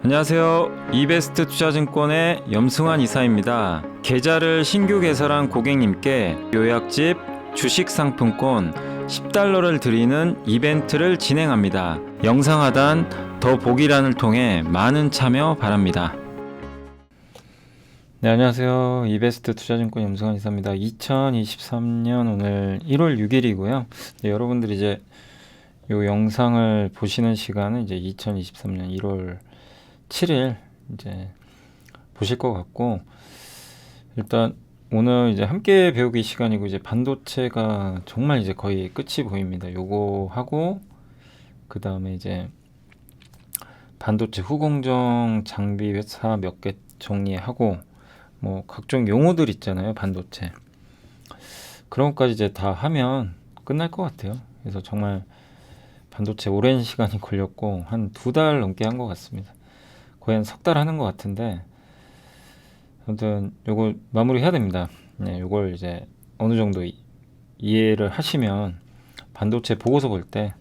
안녕하세요. 이베스트 투자증권의 염승환 이사입니다. 계좌를 신규 개설한 고객님께 요약집 주식 상품권 10달러를 드리는 이벤트를 진행합니다. 영상 하단 더 보기란을 통해 많은 참여 바랍니다. 네, 안녕하세요. 이베스트 투자증권 염승환 이사입니다. 2023년 오늘 1월 6일이고요. 네, 여러분들이 이제 요 영상을 보시는 시간은 이제 2023년 1월 7일 이제 보실 것 같고, 일단 오늘 이제 함께 배우기 시간이고, 이제 반도체가 정말 이제 거의 끝이 보입니다. 요거 하고 그 다음에 이제 반도체 후공정 장비 회사 몇 개 정리하고, 뭐 각종 용어들 있잖아요, 반도체. 그런 것까지 이제 다 하면 끝날 것 같아요. 그래서 정말 반도체 오랜 시간이 걸렸고, 한 2달 넘게 한 것 같습니다. 거의 한 3달 하는 것 같은데, 아무튼 요거 마무리 해야 됩니다. 네, 요걸 이제 어느 정도 이해를 하시면 반도체 보고서 볼 때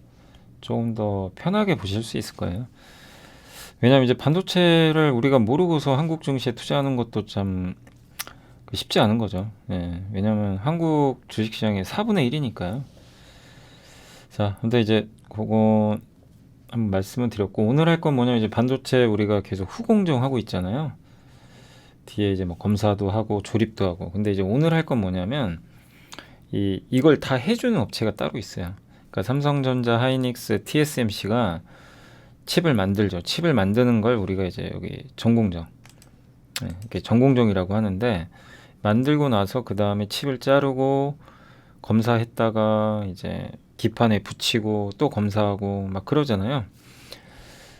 조금 더 편하게 보실 수 있을 거예요. 왜냐하면 이제 반도체를 우리가 모르고서 한국 증시에 투자하는 것도 참 쉽지 않은 거죠. 네, 왜냐하면 한국 주식시장의 4분의 1이니까요. 자, 근데 이제 그거 한번 말씀을 드렸고, 오늘 할 건 뭐냐면 이제 반도체 우리가 계속 후공정 하고 있잖아요. 뒤에 이제 뭐 검사도 하고 조립도 하고. 근데 이제 오늘 할 건 뭐냐면 이걸 다 해주는 업체가 따로 있어요. 그러니까 삼성전자, 하이닉스, TSMC가 칩을 만들죠. 칩을 만드는 걸 우리가 이제 여기 전공정, 이렇게 전공정이라고 하는데, 만들고 나서 그 다음에 칩을 자르고 검사했다가 이제 기판에 붙이고 또 검사하고 막 그러잖아요.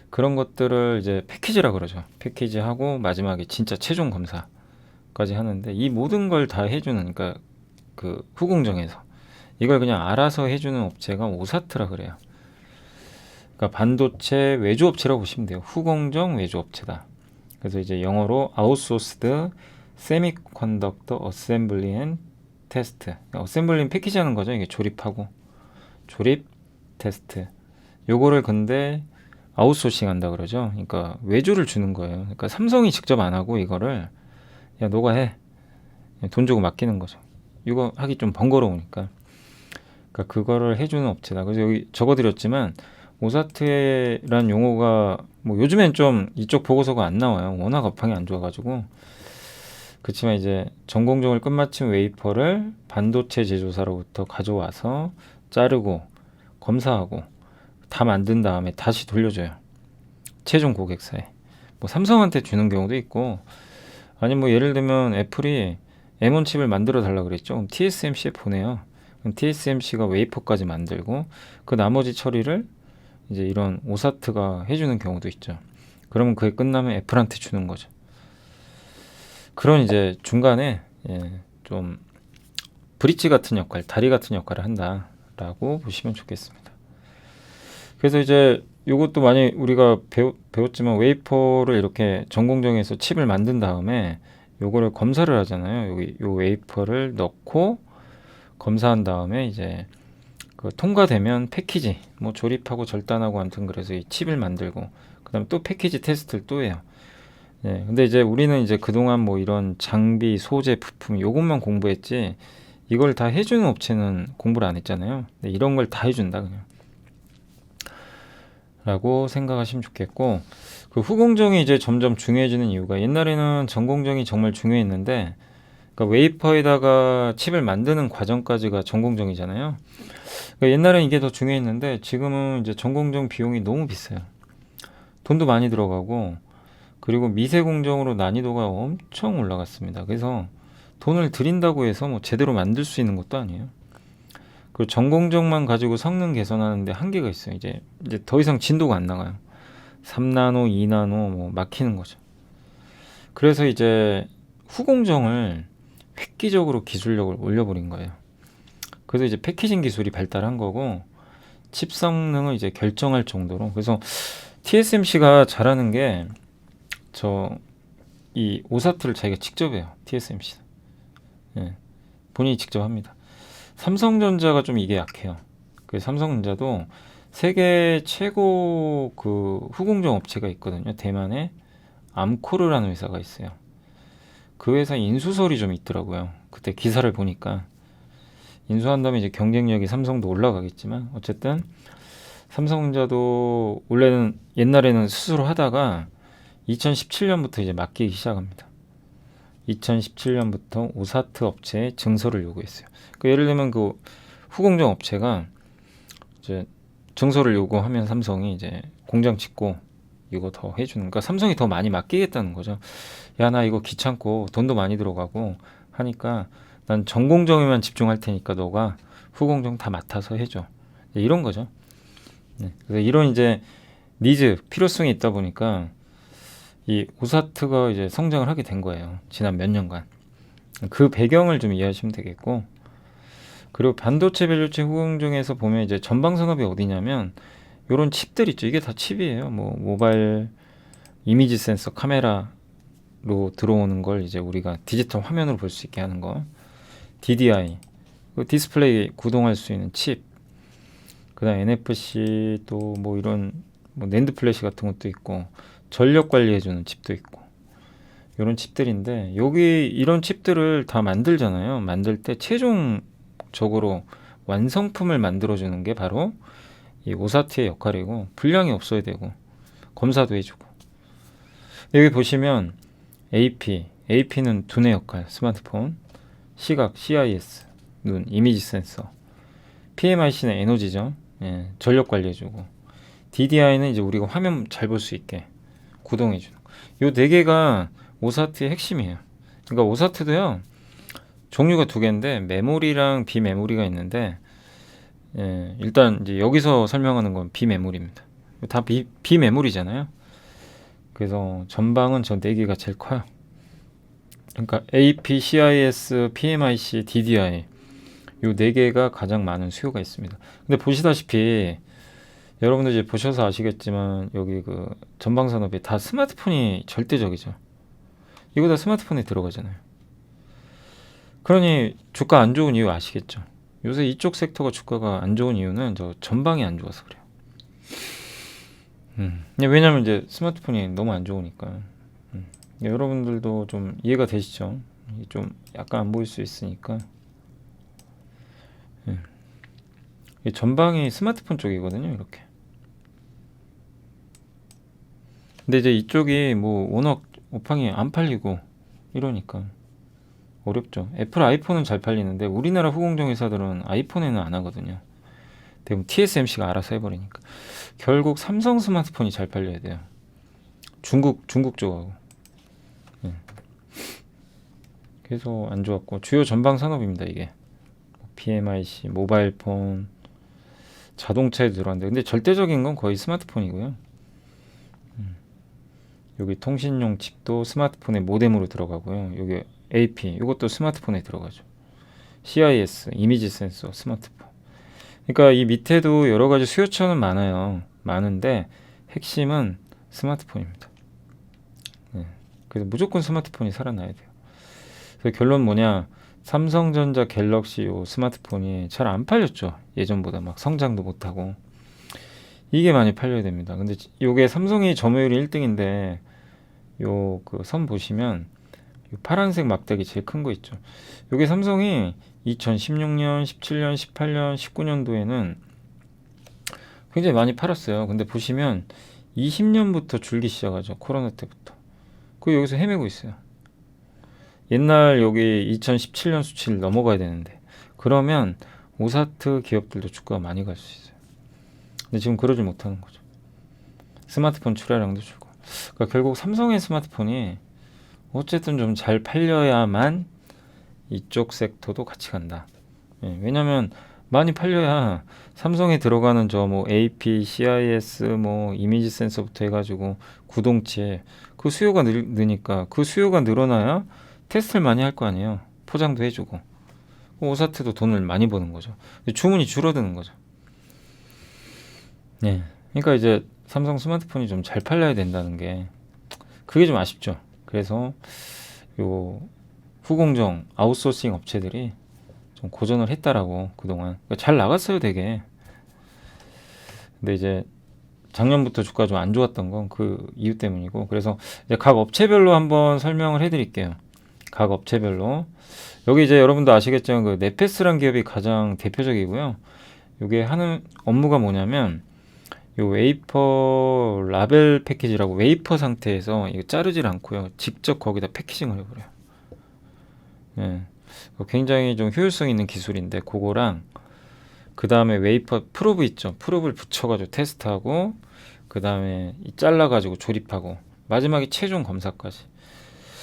그런 것들을 이제 패키지라 그러죠. 패키지하고 마지막에 진짜 최종 검사까지 하는데, 이 모든 걸 다 해주는, 그러니까 그 후공정에서 이걸 그냥 알아서 해주는 업체가 오사트라 그래요. 그러니까 반도체 외주업체라고 보시면 돼요. 후공정 외주업체다. 그래서 이제 영어로 아웃소스드 세미컨덕터 어셈블리 앤 테스트. 어셈블리는 패키지 하는 거죠. 이게 조립하고 조립, 테스트. 요거를 근데 아웃소싱 한다 그러죠. 그러니까 외주를 주는 거예요. 그러니까 삼성이 직접 안 하고 이거를 야 너가 해. 돈 주고 맡기는 거죠. 이거 하기 좀 번거로우니까. 그러니까 그거를 해주는 업체다. 그래서 여기 적어드렸지만, 오사트라는 용어가 뭐 요즘엔 좀 이쪽 보고서가 안 나와요. 워낙 업황이 안 좋아가지고. 그렇지만 이제 전공정을 끝마친 웨이퍼를 반도체 제조사로부터 가져와서 자르고 검사하고 다 만든 다음에 다시 돌려줘요. 최종 고객사에. 뭐 삼성한테 주는 경우도 있고, 아니 뭐 예를 들면 애플이 M1 칩을 만들어 달라 그랬죠. 그럼 TSMC에 보내요. 그럼 TSMC가 웨이퍼까지 만들고 그 나머지 처리를 이제 이런 오사트가 해주는 경우도 있죠. 그러면 그게 끝나면 애플한테 주는 거죠. 그런 이제 중간에 좀 브릿지 같은 역할, 다리 같은 역할을 한다라고 보시면 좋겠습니다. 그래서 이제 이것도 많이 우리가 배웠지만, 웨이퍼를 이렇게 전공정에서 칩을 만든 다음에 요거를 검사를 하잖아요. 여기 요 웨이퍼를 넣고 검사한 다음에 이제 그 통과되면 패키지, 뭐 조립하고 절단하고 아무튼 그래서 이 칩을 만들고 그다음에 또 패키지 테스트를 또 해요. 예, 근데 이제 우리는 이제 그동안 뭐 이런 장비, 소재, 부품 요것만 공부했지, 이걸 다 해주는 업체는 공부를 안 했잖아요. 근데 이런 걸 다 해준다 그냥 라고 생각하시면 좋겠고, 그 후공정이 이제 점점 중요해지는 이유가, 옛날에는 전공정이 정말 중요했는데, 그러니까 웨이퍼에다가 칩을 만드는 과정까지가 전공정이잖아요. 그러니까 옛날엔 이게 더 중요했는데, 지금은 이제 전공정 비용이 너무 비싸요. 돈도 많이 들어가고, 그리고 미세 공정으로 난이도가 엄청 올라갔습니다. 그래서 돈을 들인다고 해서 뭐 제대로 만들 수 있는 것도 아니에요. 그 전공정만 가지고 성능 개선하는데 한계가 있어요. 이제 더 이상 진도가 안 나가요. 3나노, 2나노 뭐 막히는 거죠. 그래서 이제 후공정을 획기적으로 기술력을 올려버린 거예요. 그래서 이제 패키징 기술이 발달한 거고, 칩 성능을 이제 결정할 정도로. 그래서 TSMC가 잘하는 게, 이 오사트를 자기가 직접 해요. TSMC. 예, 본인이 직접 합니다. 삼성전자가 좀 이게 약해요. 그 삼성전자도 세계 최고 그 후공정 업체가 있거든요. 대만에 암코르라는 회사가 있어요. 그 회사 인수설이 좀 있더라고요. 그때 기사를 보니까 인수한다면 이제 경쟁력이 삼성도 올라가겠지만 어쨌든 삼성전자도 원래는 옛날에는 스스로 하다가 2017년부터 이제 맡기기 시작합니다. 2017년부터 오사트 업체에 증서를 요구했어요. 예를 들면 그 후공정 업체가 이제 증서를 요구하면 삼성이 이제 공장 짓고 이거 더 해주는, 그러니까 삼성이 더 많이 맡기겠다는 거죠. 야, 나 이거 귀찮고 돈도 많이 들어가고 하니까 난 전공정에만 집중할 테니까 너가 후공정 다 맡아서 해줘. 이런 거죠. 네. 그래서 이런 이제 니즈, 필요성이 있다 보니까 이 오사트가 이제 성장을 하게 된 거예요. 지난 몇 년간. 그 배경을 좀 이해하시면 되겠고, 그리고 반도체 밸류체 후공정에서 보면 이제 전방 산업이 어디냐면 요런 칩들 있죠. 이게 다 칩이에요. 뭐 모바일 이미지 센서 카메라로 들어오는 걸 이제 우리가 디지털 화면으로 볼 수 있게 하는 거, DDI, 그 디스플레이 구동할 수 있는 칩, 그다음 NFC, 또 뭐 이런 뭐 낸드 플래시 같은 것도 있고, 전력 관리해주는 칩도 있고, 이런 칩들인데 여기 이런 칩들을 다 만들잖아요. 만들 때 최종적으로 완성품을 만들어주는 게 바로 이 오사트의 역할이고, 불량이 없어야 되고 검사도 해주고. 여기 보시면 AP는 두뇌 역할, 스마트폰, 시각, CIS, 눈, 이미지 센서, PMIC는 에너지죠. 예, 전력 관리해주고, DDI는 이제 우리가 화면 잘 볼 수 있게 구동해주는 거. 요 네 개가 오사트의 핵심이에요. 그러니까 오사트도요, 종류가 두 개인데 메모리랑 비메모리가 있는데, 예, 일단 이제 여기서 설명하는 건 비메모리입니다. 다 비메모리잖아요. 그래서 전방은 저 네 개가 제일 커요. 그러니까 AP, CIS, PMIC, DDI 요 네 개가 가장 많은 수요가 있습니다. 근데 보시다시피 여러분들 이제 보셔서 아시겠지만 여기 그 전방 산업에 다 스마트폰이 절대적이죠. 이거 다 스마트폰에 들어가잖아요. 그러니 주가 안 좋은 이유 아시겠죠? 요새 이쪽 섹터가 주가가 안 좋은 이유는 저 전방이 안 좋아서 그래요. 왜냐면 이제 스마트폰이 너무 안 좋으니까. 여러분들도 좀 이해가 되시죠? 좀 약간 안 보일 수 있으니까. 이 전방이 스마트폰 쪽이거든요, 이렇게. 근데 이제 이쪽이 뭐 워낙 오팡이 안 팔리고 이러니까 어렵죠. 애플 아이폰은 잘 팔리는데 우리나라 후공정 회사들은 아이폰에는 안 하거든요. 대부분 TSMC가 알아서 해버리니까. 결국 삼성 스마트폰이 잘 팔려야 돼요. 중국 쪽하고. 그래서 안 좋았고, 주요 전방 산업입니다, 이게. PMIC, 모바일폰, 자동차에 들어갔는데, 근데 절대적인 건 거의 스마트폰이고요. 여기 통신용 칩도 스마트폰의 모뎀으로 들어가고요. 여기 AP, 이것도 스마트폰에 들어가죠. CIS, 이미지 센서, 스마트폰. 그러니까 이 밑에도 여러 가지 수요처는 많아요. 많은데 핵심은 스마트폰입니다. 그래서 무조건 스마트폰이 살아나야 돼요. 그래서 결론 뭐냐? 삼성전자 갤럭시 요 스마트폰이 잘 안 팔렸죠. 예전보다 막 성장도 못하고. 이게 많이 팔려야 됩니다. 근데 요게 삼성이 점유율이 1등인데 요 그 선 보시면 요 파란색 막대기 제일 큰 거 있죠. 요게 삼성이 2016년, 17년, 18년, 19년도에는 굉장히 많이 팔았어요. 근데 보시면 20년부터 줄기 시작하죠. 코로나 때부터. 그 여기서 헤매고 있어요. 옛날 여기 2017년 수치를 넘어가야 되는데, 그러면 오사트 기업들도 주가가 많이 갈 수 있어요. 근데 지금 그러지 못하는 거죠. 스마트폰 출하량도 줄고. 그러니까 결국 삼성의 스마트폰이 어쨌든 좀 잘 팔려야만 이쪽 섹터도 같이 간다. 왜냐면 많이 팔려야 삼성에 들어가는 저 뭐 AP, CIS, 뭐 이미지 센서부터 해가지고 구동체, 그 수요가 느니까, 그 수요가 늘어나야 테스트를 많이 할 거 아니에요. 포장도 해주고. 오사트도 돈을 많이 버는 거죠. 주문이 줄어드는 거죠. 그러니까 이제 삼성 스마트폰이 좀 잘 팔려야 된다는 게, 그게 좀 아쉽죠. 그래서 요 후공정 아웃소싱 업체들이 좀 고전을 했다라고, 그동안. 그러니까 잘 나갔어요, 되게. 근데 이제 작년부터 주가 좀 안 좋았던 건 그 이유 때문이고, 그래서 이제 각 업체별로 한번 설명을 해드릴게요. 각 업체별로. 여기 이제 여러분도 아시겠지만 그 네페스란 기업이 가장 대표적이고요. 이게 하는 업무가 뭐냐면 요 웨이퍼 라벨 패키지라고, 웨이퍼 상태에서 이거 자르질 않고요, 직접 거기다 패키징을 해버려요. 예. 굉장히 좀 효율성 있는 기술인데, 그거랑 그 다음에 웨이퍼 프로브 있죠. 프로브를 붙여가지고 테스트하고, 그 다음에 잘라가지고 조립하고, 마지막에 최종 검사까지.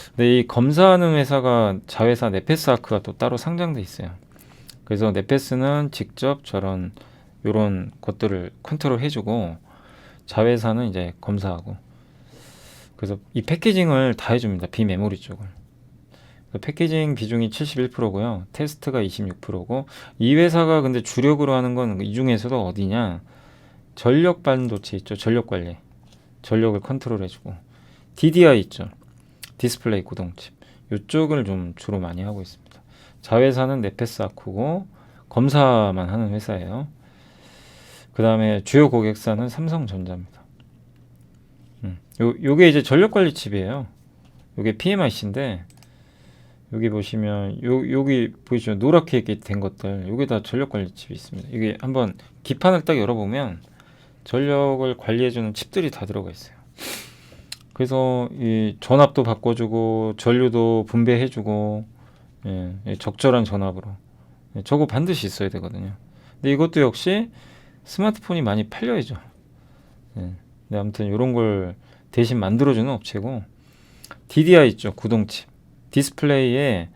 근데 이 검사하는 회사가 자회사 네페스아크가 또 따로 상장돼 있어요. 그래서 네페스는 직접 저런 요런 것들을 컨트롤 해주고, 자회사는 이제 검사하고. 그래서 이 패키징을 다 해줍니다. 비메모리 쪽을. 패키징 비중이 71%고요. 테스트가 26%고, 이 회사가 근데 주력으로 하는 건 이 중에서도 어디냐? 전력 반도체 있죠. 전력 관리. 전력을 컨트롤 해주고. DDI 있죠. 디스플레이 구동칩. 이쪽을 좀 주로 많이 하고 있습니다. 자회사는 네페스아크고 검사만 하는 회사예요. 그 다음에 주요 고객사는 삼성전자입니다. 요게 이제 전력 관리 칩이에요. 요게 PMIC인데, 여기 보시면 여기 보이시죠? 노랗게 된 것들, 요게 다 전력 관리 칩이 있습니다. 이게 한번 기판을 딱 열어보면 전력을 관리해주는 칩들이 다 들어가 있어요. 그래서 이 전압도 바꿔주고 전류도 분배해주고, 적절한 전압으로. 저거 반드시 있어야 되거든요. 근데 이것도 역시 스마트폰이 많이 팔려야죠. 근데 아무튼 이런 걸 대신 만들어주는 업체고, DDI 있죠. 구동칩. 디스플레이에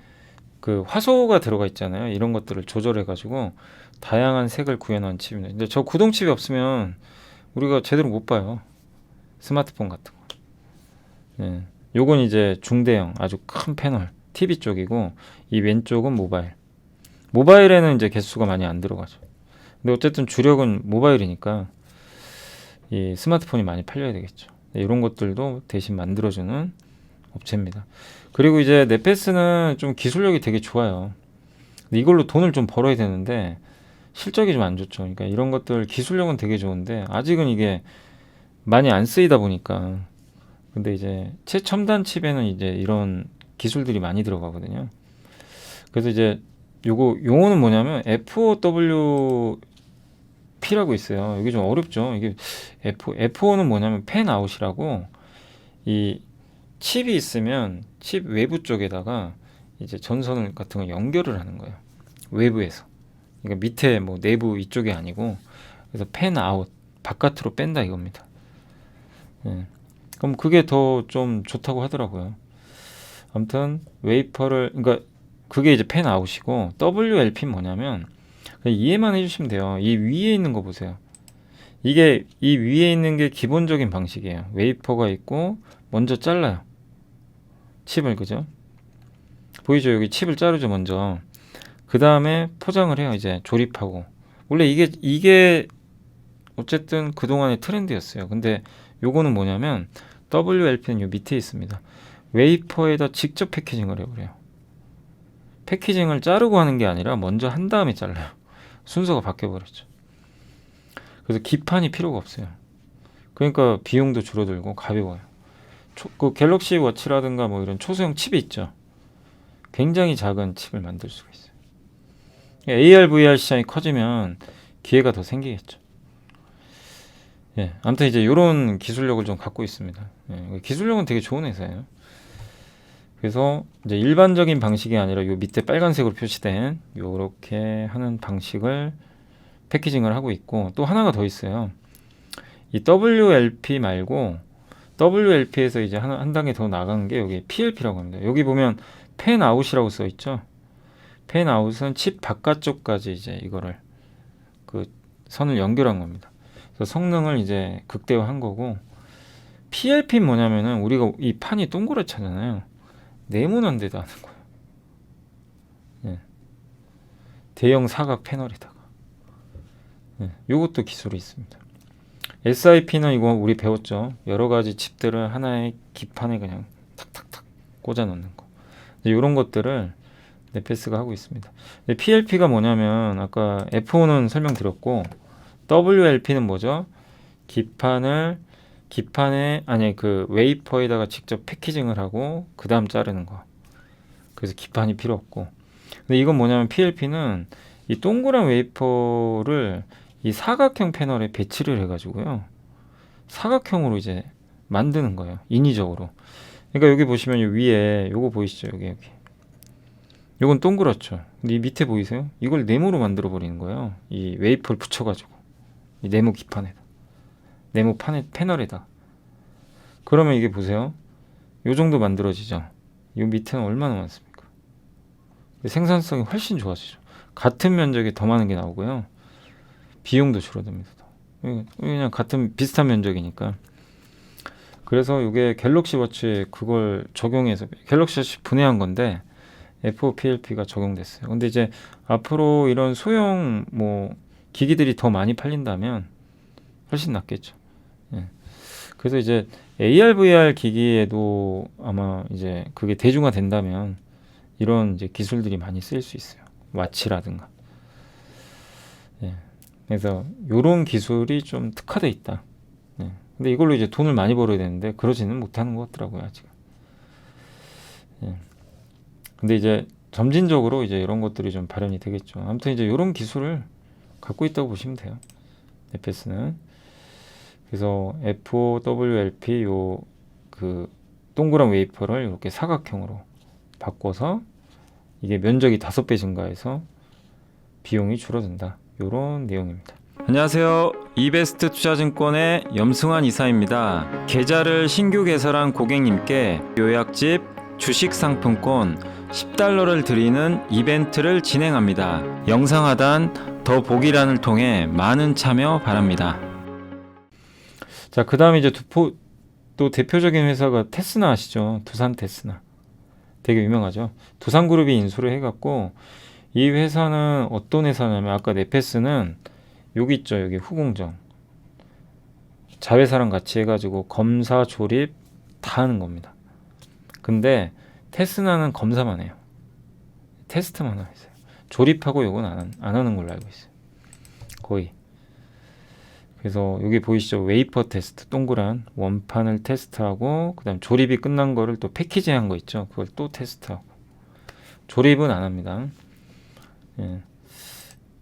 그 화소가 들어가 있잖아요. 이런 것들을 조절해가지고 다양한 색을 구현한 칩입니다. 근데 저 구동칩이 없으면 우리가 제대로 못 봐요. 스마트폰 같은 거. 요건 이제 중대형 아주 큰 패널 TV 쪽이고, 이 왼쪽은 모바일. 모바일에는 이제 개수가 많이 안 들어가죠. 근데 어쨌든 주력은 모바일이니까 이 스마트폰이 많이 팔려야 되겠죠. 이런 것들도 대신 만들어주는 업체입니다. 그리고 이제 네페스는 좀 기술력이 되게 좋아요. 근데 이걸로 돈을 좀 벌어야 되는데 실적이 좀 안 좋죠. 그러니까 이런 것들 기술력은 되게 좋은데 아직은 이게 많이 안 쓰이다 보니까. 근데 이제 최첨단 칩에는 이제 이런 기술들이 많이 들어가거든요. 그래서 이제 요거 용어는 뭐냐면 FOWP라고 있어요. 이게 좀 어렵죠. 이게 F5는 뭐냐면 팬 아웃이라고, 이 칩이 있으면 칩 외부 쪽에다가 이제 전선 같은 거 연결을 하는 거예요. 외부에서. 그러니까 밑에 뭐 내부 이쪽이 아니고, 그래서 팬 아웃, 바깥으로 뺀다 이겁니다. 그럼 그게 더 좀 좋다고 하더라고요. 아무튼 웨이퍼를, 그러니까 그게 이제 팬 아웃이고, WLP는 뭐냐면 그냥 이해만 해주시면 돼요. 이 위에 있는 거 보세요. 이게 이 위에 있는 게 기본적인 방식이에요. 웨이퍼가 있고 먼저 잘라요. 칩을, 그죠? 보이죠? 여기 칩을 자르죠, 먼저. 그 다음에 포장을 해요. 이제 조립하고. 원래 이게 어쨌든 그동안의 트렌드였어요. 근데 요거는 뭐냐면 WLP는 요 밑에 있습니다. 웨이퍼에다 직접 패키징을 해버려요. 패키징을 자르고 하는 게 아니라 먼저 한 다음에 잘라요. 순서가 바뀌어버렸죠. 그래서 기판이 필요가 없어요. 그러니까 비용도 줄어들고 가벼워요. 그 갤럭시 워치라든가 뭐 이런 초소형 칩이 있죠. 굉장히 작은 칩을 만들 수가 있어요. AR, VR 시장이 커지면 기회가 더 생기겠죠. 아무튼 이제 이런 기술력을 좀 갖고 있습니다. 기술력은 되게 좋은 회사예요. 그래서 이제 일반적인 방식이 아니라 요 밑에 빨간색으로 표시된 요렇게 하는 방식을 패키징을 하고 있고, 또 하나가 더 있어요. 이 WLP 말고 WLP에서 이제 한 단계 더 나간 게 여기 PLP라고 합니다. 여기 보면 팬 아웃이라고 써 있죠. 팬 아웃은 칩 바깥쪽까지 이제 이거를 그 선을 연결한 겁니다. 그래서 성능을 이제 극대화한 거고, PLP는 뭐냐면은 우리가 이 판이 동그랗잖아요. 네모난 데다 하는 거예요. 대형 사각 패널에다가. 요것도 기술이 있습니다. SIP는 이거 우리 배웠죠. 여러 가지 칩들을 하나의 기판에 그냥 탁탁탁 꽂아 놓는 거. 이런 것들을 네페스가 하고 있습니다. PLP가 뭐냐면 아까 F5는 설명드렸고, WLP는 뭐죠? 기판에 아니 그 웨이퍼에다가 직접 패키징을 하고 그 다음 자르는 거. 그래서 기판이 필요 없고. 근데 이건 뭐냐면 PLP는 이 동그란 웨이퍼를 이 사각형 패널에 배치를 해가지고요. 사각형으로 이제 만드는 거예요. 인위적으로. 그러니까 여기 보시면 이 위에 요거 보이시죠? 여기. 요건 동그랗죠. 근데 이 밑에 보이세요? 이걸 네모로 만들어 버리는 거예요. 이 웨이퍼를 붙여가지고 이 네모 기판에다, 네모 패널에다. 그러면 이게 보세요. 요 정도 만들어지죠. 요 밑에는 얼마나 많습니까? 생산성이 훨씬 좋아지죠. 같은 면적에 더 많은 게 나오고요. 비용도 줄어듭니다. 그냥 같은 비슷한 면적이니까. 그래서 이게 갤럭시 워치에 그걸 적용해서 갤럭시 워치 분해한 건데 FOPLP가 적용됐어요. 근데 이제 앞으로 이런 소형 뭐 기기들이 더 많이 팔린다면 훨씬 낫겠죠. 예. 그래서 이제 AR, VR 기기에도 아마 이제 그게 대중화된다면 이런 이제 기술들이 많이 쓰일 수 있어요. 와치라든가. 예. 그래서 이런 기술이 좀 특화돼 있다. 예. 근데 이걸로 이제 돈을 많이 벌어야 되는데 그러지는 못하는 것 같더라고요, 아직. 예. 근데 이제 점진적으로 이제 이런 것들이 좀 발현이 되겠죠. 아무튼 이제 이런 기술을 갖고 있다고 보시면 돼요. FS는. 그래서 FOWLP 요 그 동그란 웨이퍼를 이렇게 사각형으로 바꿔서 이게 면적이 5배 증가해서 비용이 줄어든다. 요런 내용입니다. 안녕하세요. 이베스트 투자증권의 염승환 이사입니다. 계좌를 신규 개설한 고객님께 요약집 주식 상품권 10달러를 드리는 이벤트를 진행합니다. 영상 하단 더 보기란을 통해 많은 참여 바랍니다. 자, 그 다음에 이제 또 대표적인 회사가 테스나 아시죠? 두산 테스나. 되게 유명하죠. 두산그룹이 인수를 해갖고 이 회사는 어떤 회사냐면 아까 네페스는 여기 있죠. 여기 후공정. 자회사랑 같이 해가지고 검사 조립 다 하는 겁니다. 근데 테스나는 검사만 해요. 테스트만 하고 있어요. 조립하고 요건 안 하는 걸로 알고 있어요. 거의. 그래서 여기 보이시죠? 웨이퍼 테스트, 동그란 원판을 테스트하고 그 다음 조립이 끝난 거를 또 패키징한 거 있죠? 그걸 또 테스트하고. 조립은 안 합니다. 예.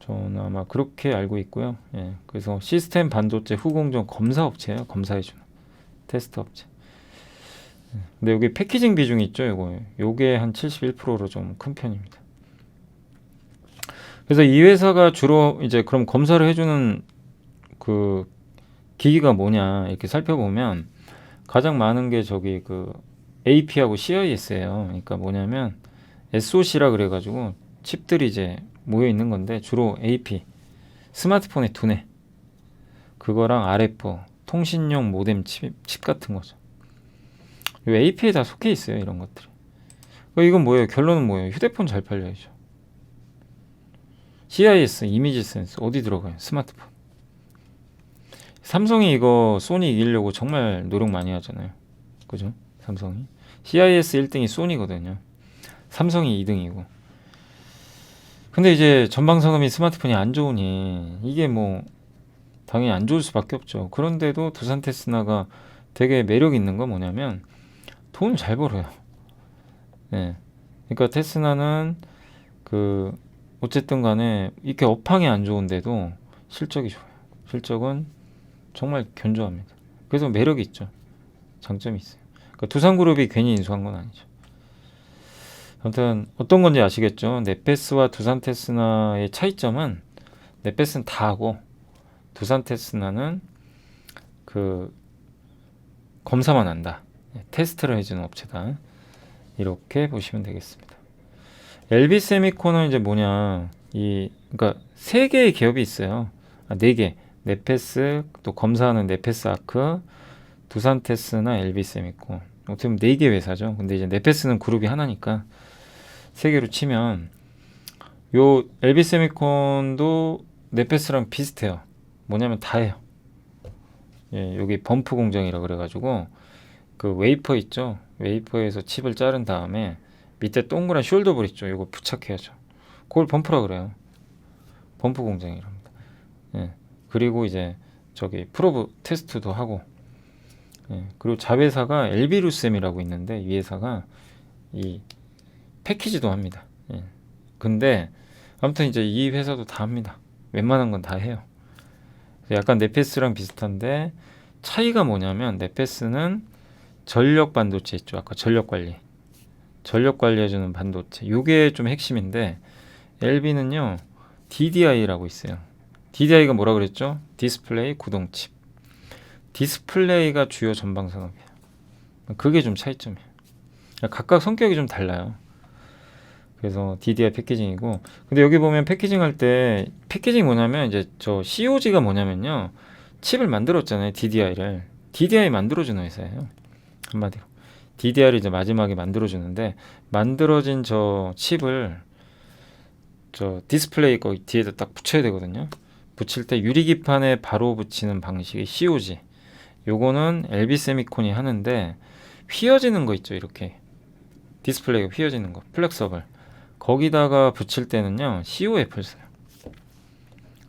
저는 아마 그렇게 알고 있고요. 예. 그래서 시스템 반도체 후공정 검사 업체예요. 검사해주는 테스트 업체. 근데 여기 패키징 비중이 있죠. 요게 한 71%로 좀 큰 편입니다. 그래서 이 회사가 주로 이제 그럼 검사를 해주는 그 기기가 뭐냐 이렇게 살펴보면 가장 많은 게 저기 그 AP하고 CIS예요. 그러니까 뭐냐면 SoC라 그래가지고 칩들이 이제 모여 있는 건데 주로 AP 스마트폰의 두뇌 그거랑 RF 통신용 모뎀 칩 같은 거죠. 이 AP에 다 속해 있어요. 이런 것들이. 이건 뭐예요? 결론은 뭐예요? 휴대폰 잘 팔려야죠. CIS 이미지 센서 어디 들어가요? 스마트폰. 삼성이 이거 소니 이기려고 정말 노력 많이 하잖아요. 그죠? 삼성이. CIS 1등이 소니거든요. 삼성이 2등이고. 근데 이제 전방성음이 스마트폰이 안 좋으니 이게 뭐 당연히 안 좋을 수밖에 없죠. 그런데도 두산 테스나가 되게 매력 있는 건 뭐냐면 돈을 잘 벌어요. 네. 그러니까 테스나는 그 어쨌든 간에 이렇게 업황이 안 좋은데도 실적이 좋아요. 실적은 정말 견조합니다. 그래서 매력이 있죠. 장점이 있어요. 그러니까 두산그룹이 괜히 인수한 건 아니죠. 아무튼 어떤 건지 아시겠죠? 네페스와 두산 테스나의 차이점은 네페스는 다 하고 두산 테스나는 그 검사만 한다. 테스트를 해주는 업체다. 이렇게 보시면 되겠습니다. LB 세미콘은 이제 뭐냐? 그러니까 세 개의 기업이 있어요. 네 개. 네페스 또 검사하는 네페스 아크, 두산 테스나 LB 세미콘. 어떻게 보면 네 개 회사죠. 근데 이제 네페스는 그룹이 하나니까 세 개로 치면 요 LB 세미콘도 네페스랑 비슷해요. 뭐냐면 다 해요. 예, 여기 범프 공정이라 그래가지고 그 웨이퍼 있죠. 웨이퍼에서 칩을 자른 다음에 밑에 동그란 숄더볼 있죠. 이거 부착해야죠. 그걸 범프라 그래요. 범프 공정이랍니다. 예. 그리고 이제 저기 프로브 테스트도 하고, 예, 그리고 자회사가 엘비루셈이라고 있는데 이 회사가 이 패키지도 합니다. 예. 근데 아무튼 이제 이 회사도 다 합니다. 웬만한 건 다 해요. 약간 네페스랑 비슷한데 차이가 뭐냐면 네페스는 전력 반도체 있죠. 아까 전력 관리해주는 반도체. 요게 좀 핵심인데 LB는요 DDI라고 있어요. DDI가 뭐라 그랬죠? 디스플레이 구동칩. 디스플레이가 주요 전방 산업이에요. 그게 좀 차이점이에요. 각각 성격이 좀 달라요. 그래서 DDI 패키징이고, 근데 여기 보면 패키징 할 때 패키징이 뭐냐면 이제 저 COG가 뭐냐면요, 칩을 만들었잖아요. DDI 만들어주는 회사예요. 한마디로 DDI를 이제 마지막에 만들어주는데, 만들어진 저 칩을 저 디스플레이 거기 뒤에다 딱 붙여야 되거든요. 붙일 때 유리기판에 바로 붙이는 방식이 COG. 요거는 LB세미콘이 하는데 휘어지는 거 있죠. 이렇게 디스플레이가 휘어지는 거, 플렉서블. 거기다가 붙일 때는요 COF를 써요.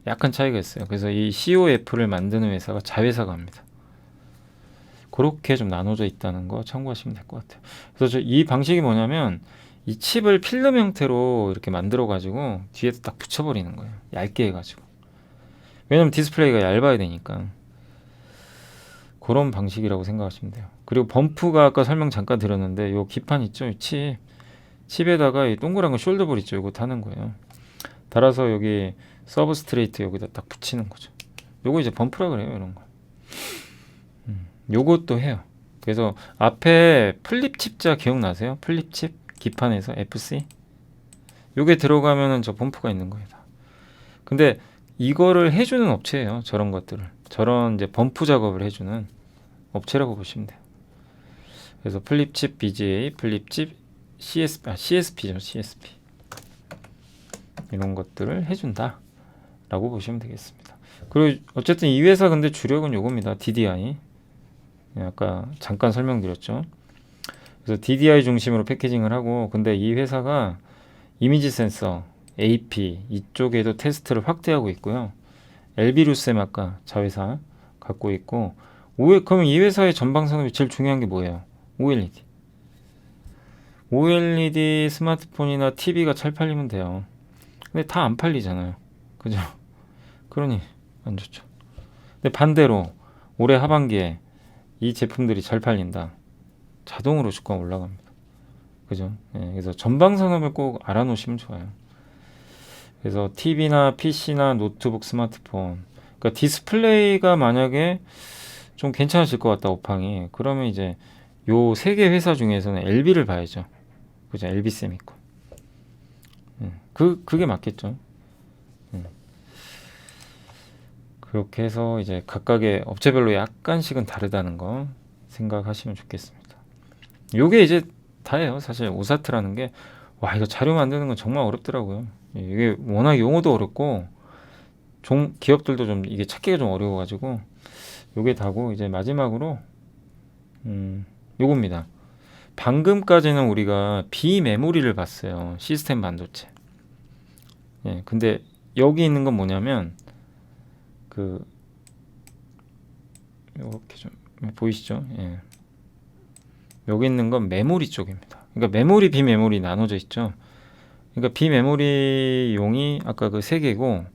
약간 차이가 있어요. 그래서 이 COF를 만드는 회사가 자회사가 합니다. 그렇게 좀 나눠져 있다는 거 참고하시면 될 것 같아요. 그래서 이 방식이 뭐냐면 이 칩을 필름 형태로 이렇게 만들어 가지고 뒤에다 딱 붙여버리는 거예요. 얇게 해가지고. 왜냐면 디스플레이가 얇아야 되니까. 그런 방식이라고 생각하시면 돼요. 그리고 범프가 아까 설명 잠깐 드렸는데 요 기판 있죠? 이 칩에다가 이 동그란 거 숄더볼 있죠? 이거 타는 거예요. 달아서 여기 서브스트레이트 여기다 딱 붙이는 거죠. 요거 이제 범프라 그래요. 이런 거. 요것도 해요. 그래서 앞에 플립 칩자 기억나세요? 플립 칩 기판에서 FC 요게 들어가면은 저 범프가 있는 거예요. 다. 근데 이거를 해주는 업체예요. 저런 것들을. 저런 이제 범프 작업을 해주는 업체라고 보시면 돼요. 그래서 플립칩 BGA, 플립칩 CSP죠. CSP. 이런 것들을 해준다 라고 보시면 되겠습니다. 그리고 어쨌든 이 회사 근데 주력은 요겁니다. DDI. 아까 잠깐 설명드렸죠. 그래서 DDI 중심으로 패키징을 하고, 근데 이 회사가 이미지 센서, AP 이쪽에도 테스트를 확대하고 있고요. LB루셈 아까 자회사 갖고 있고, 그러면 이 회사의 전방 산업이 제일 중요한 게 뭐예요? OLED. OLED 스마트폰이나 TV가 잘 팔리면 돼요. 근데 다 안 팔리잖아요. 그죠? 그러니 안 좋죠. 근데 반대로 올해 하반기에 이 제품들이 잘 팔린다. 자동으로 주가 올라갑니다. 그죠? 예, 그래서 전방 산업을 꼭 알아놓으시면 좋아요. 그래서 TV나 PC나 노트북, 스마트폰. 그러니까 디스플레이가 만약에 좀 괜찮아질 것 같다, 오팡이. 그러면 이제 요 세 개 회사 중에서는 LB를 봐야죠. 그죠? LB세미콘. 그게 맞겠죠. 그렇게 해서 이제 각각의 업체별로 약간씩은 다르다는 거 생각하시면 좋겠습니다. 요게 이제 다예요. 사실 오사트라는 게, 와, 이거 자료 만드는 건 정말 어렵더라고요. 이게 워낙 용어도 어렵고 기업들도 좀 이게 찾기가 좀 어려워가지고 요게 다고, 이제 마지막으로 요겁니다. 방금까지는 우리가 비메모리를 봤어요. 시스템 반도체. 예, 근데 여기 있는 건 뭐냐면 이렇게 좀 보이시죠? 예. 여기 있는 건 메모리 쪽입니다. 그러니까 메모리, 비메모리 나눠져 있죠. 그러니까 비메모리용이 아까 그 세 개고,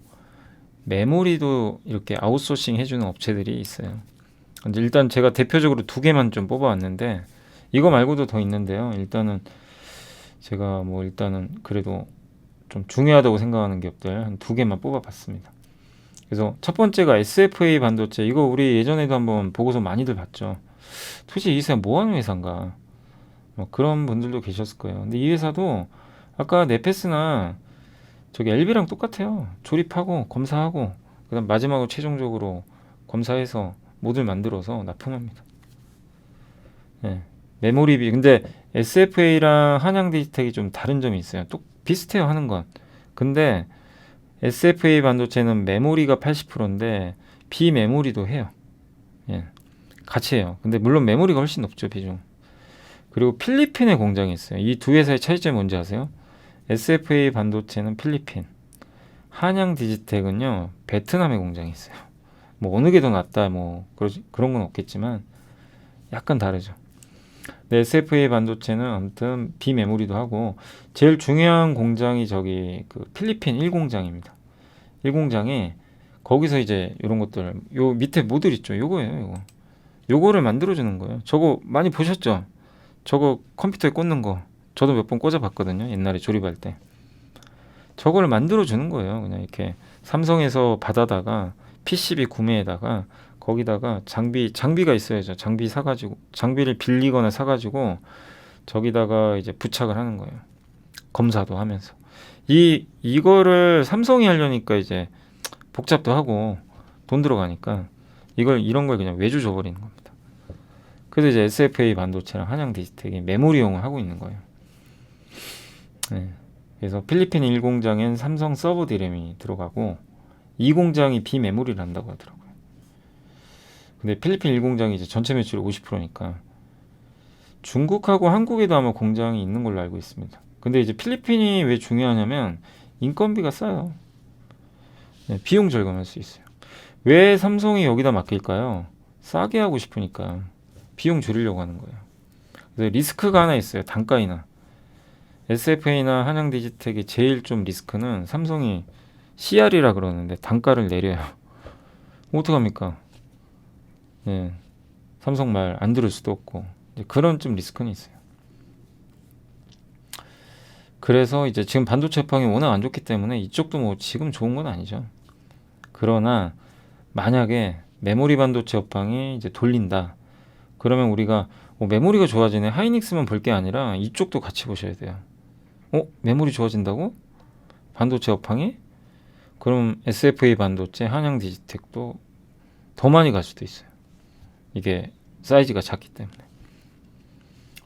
메모리도 이렇게 아웃소싱 해주는 업체들이 있어요. 근데 일단 제가 대표적으로 두 개만 좀 뽑아왔는데, 이거 말고도 더 있는데요. 일단은 제가 일단은 그래도 좀 중요하다고 생각하는 기업들 한 두 개만 뽑아봤습니다. 그래서 첫 번째가 SFA 반도체. 이거 우리 예전에도 한번 보고서 많이들 봤죠. 도대체 이 회사 뭐 하는 회사인가? 그런 분들도 계셨을 거예요. 근데 이 회사도 아까 네페스나 저기 LB랑 똑같아요. 조립하고 검사하고 그다음 마지막으로 최종적으로 검사해서 모듈 만들어서 납품합니다. 네. 메모리비. 근데 SFA랑 한양디지텍이 좀 다른 점이 있어요. 또 비슷해요, 하는 건. 근데 SFA 반도체는 메모리가 80%인데 비메모리도 해요. 예. 같이 해요. 근데 물론 메모리가 훨씬 높죠, 비중. 그리고 필리핀에 공장이 있어요. 이 두 회사의 차이점이 뭔지 아세요? SFA 반도체는 필리핀, 한양 디지텍은요 베트남에 공장이 있어요. 뭐 어느 게 더 낫다 뭐 그런 건 없겠지만 약간 다르죠. 근데 SFA 반도체는 아무튼 비메모리도 하고 제일 중요한 공장이 저기 그 필리핀 1공장입니다. 1공장에 거기서 이제 이런 것들 요 밑에 모듈 있죠. 요거예요. 요거를 만들어 주는 거예요. 저거 많이 보셨죠? 저거 컴퓨터에 꽂는 거 저도 몇 번 꽂아 봤거든요. 옛날에 조립할 때. 저걸 만들어 주는 거예요. 그냥 이렇게 삼성에서 받아다가 PCB 구매에다가 거기다가 장비가 있어야죠. 장비를 빌리거나 사가지고 저기다가 이제 부착을 하는 거예요. 검사도 하면서 이거를 삼성이 하려니까 이제 복잡도 하고 돈 들어가니까 이런 걸 그냥 외주 줘버리는 겁니다. 그래서 이제 SFA 반도체랑 한양 디지텍이 메모리용을 하고 있는 거예요. 네. 그래서 필리핀 1공장엔 삼성 서버 디램이 들어가고 2공장이 비메모리를 한다고 하더라고요. 근데 필리핀 1공장이 이제 전체 매출이 50%니까 중국하고 한국에도 아마 공장이 있는 걸로 알고 있습니다. 근데 이제 필리핀이 왜 중요하냐면 인건비가 싸요. 네, 비용 절감할 수 있어요. 왜 삼성이 여기다 맡길까요? 싸게 하고 싶으니까 비용 줄이려고 하는 거예요. 그래서 리스크가 하나 있어요. 단가 인하. SFA나 한양 디지텍의 제일 좀 리스크는 삼성이 CR이라 그러는데 단가를 내려요. 어떡합니까? 예, 삼성 말 안 들을 수도 없고 그런 좀 리스크는 있어요. 그래서 이제 지금 반도체 업황이 워낙 안 좋기 때문에 이쪽도 뭐 지금 좋은 건 아니죠. 그러나 만약에 메모리 반도체 업황이 이제 돌린다. 그러면 우리가 메모리가 좋아지네. 하이닉스만 볼 게 아니라 이쪽도 같이 보셔야 돼요. 메모리 좋아진다고? 반도체 업황이? 그럼 SFA 반도체, 한양 디지텍도 더 많이 갈 수도 있어요. 이게 사이즈가 작기 때문에.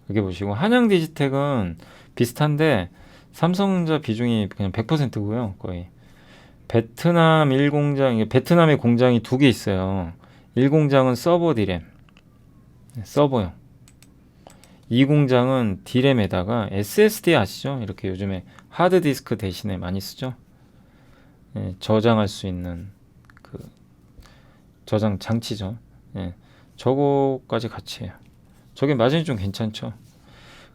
이렇게 보시고 한양 디지텍은 비슷한데 삼성전자 비중이 그냥 100%고요. 거의. 베트남 1공장, 베트남에 공장이 2개 있어요. 1공장은 서버 디램, 서버용. 2공장은 디램에다가 SSD 아시죠? 이렇게 요즘에 하드디스크 대신에 많이 쓰죠. 예, 저장할 수 있는 그 저장 장치죠. 예, 저거까지 같이 해요. 저게 마진이 좀 괜찮죠.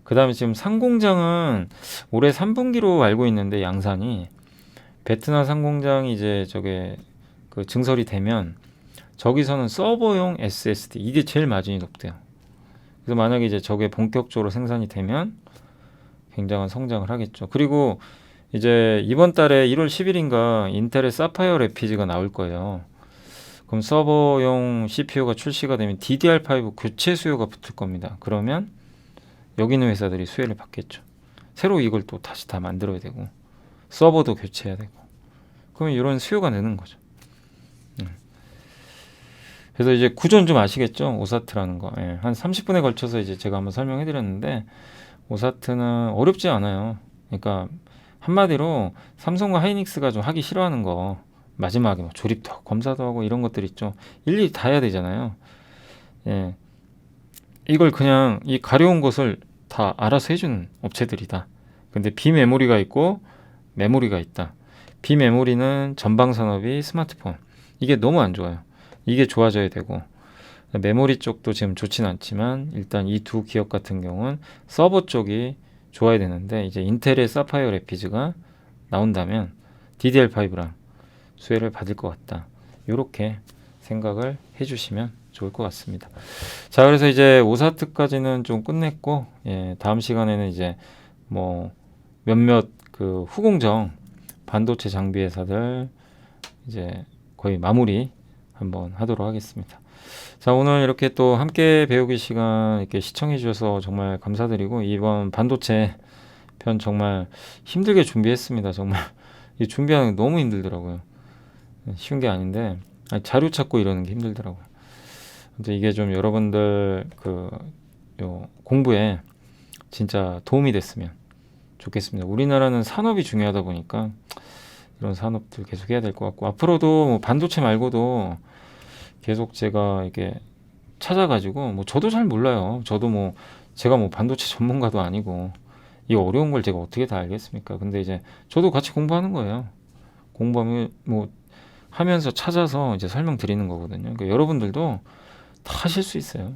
그 다음에 지금 상공장은 올해 3분기로 알고 있는데 양산이 베트남 상공장이 이제 저게 그 증설이 되면 저기서는 서버용 SSD 이게 제일 마진이 높대요. 그래서 만약에 이제 저게 본격적으로 생산이 되면 굉장한 성장을 하겠죠. 그리고 이제 이번 달에 1월 10일인가 인텔의 사파이어 레피즈가 나올 거예요. 그럼 서버용 CPU가 출시가 되면 DDR5 교체 수요가 붙을 겁니다. 그러면 여기 있는 회사들이 수혜를 받겠죠. 새로 이걸 또 다시 다 만들어야 되고 서버도 교체해야 되고 그러면 이런 수요가 느는 거죠. 그래서 이제 구조는 좀 아시겠죠? 오사트라는 거. 예, 한 30분에 걸쳐서 이제 제가 한번 설명해 드렸는데 오사트는 어렵지 않아요. 그러니까 한마디로 삼성과 하이닉스가 좀 하기 싫어하는 거 마지막에 뭐 조립도 하고 검사도 하고 이런 것들 있죠. 일일이 다 해야 되잖아요. 예, 이걸 그냥 이 가려운 것을 다 알아서 해주는 업체들이다. 근데 비메모리가 있고 메모리가 있다. 비메모리는 전방 산업이 스마트폰 이게 너무 안 좋아요. 이게 좋아져야 되고 메모리 쪽도 지금 좋진 않지만 일단 이 두 기업 같은 경우는 서버 쪽이 좋아야 되는데 이제 인텔의 사파이어 레피즈가 나온다면 DDR5랑 수혜를 받을 것 같다. 이렇게 생각을 해주시면 좋을 것 같습니다. 자, 그래서 이제 오사트까지는 좀 끝냈고 다음 시간에는 이제 뭐 몇몇 그 후공정 반도체 장비 회사들 이제 거의 마무리 한번 하도록 하겠습니다. 자, 오늘 이렇게 또 함께 배우기 시간 이렇게 시청해 주셔서 정말 감사드리고 이번 반도체 편 정말 힘들게 준비했습니다. 정말 이 준비하는 게 너무 힘들더라고요. 쉬운 게 아닌데 자료 찾고 이러는 게 힘들더라고요. 근데 이게 좀 여러분들 요 공부에 진짜 도움이 됐으면 좋겠습니다. 우리나라는 산업이 중요하다 보니까 이런 산업들 계속 해야 될 것 같고 앞으로도 뭐 반도체 말고도 계속 제가 이렇게 찾아가지고 뭐 저도 잘 몰라요. 저도 뭐 제가 뭐 반도체 전문가도 아니고 이 어려운 걸 제가 어떻게 다 알겠습니까? 근데 이제 저도 같이 공부하는 거예요. 공부하면 뭐 하면서 찾아서 이제 설명드리는 거거든요. 그러니까 여러분들도 다 하실 수 있어요.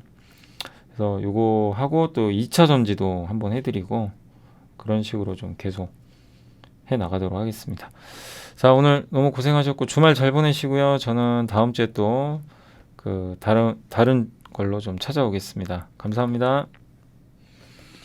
그래서 요거 하고 또 2차 전지도 한번 해드리고 그런 식으로 좀 계속 해 나가도록 하겠습니다. 자, 오늘 너무 고생하셨고 주말 잘 보내시고요. 저는 다음 주에 또 그 다른 걸로 좀 찾아오겠습니다. 감사합니다.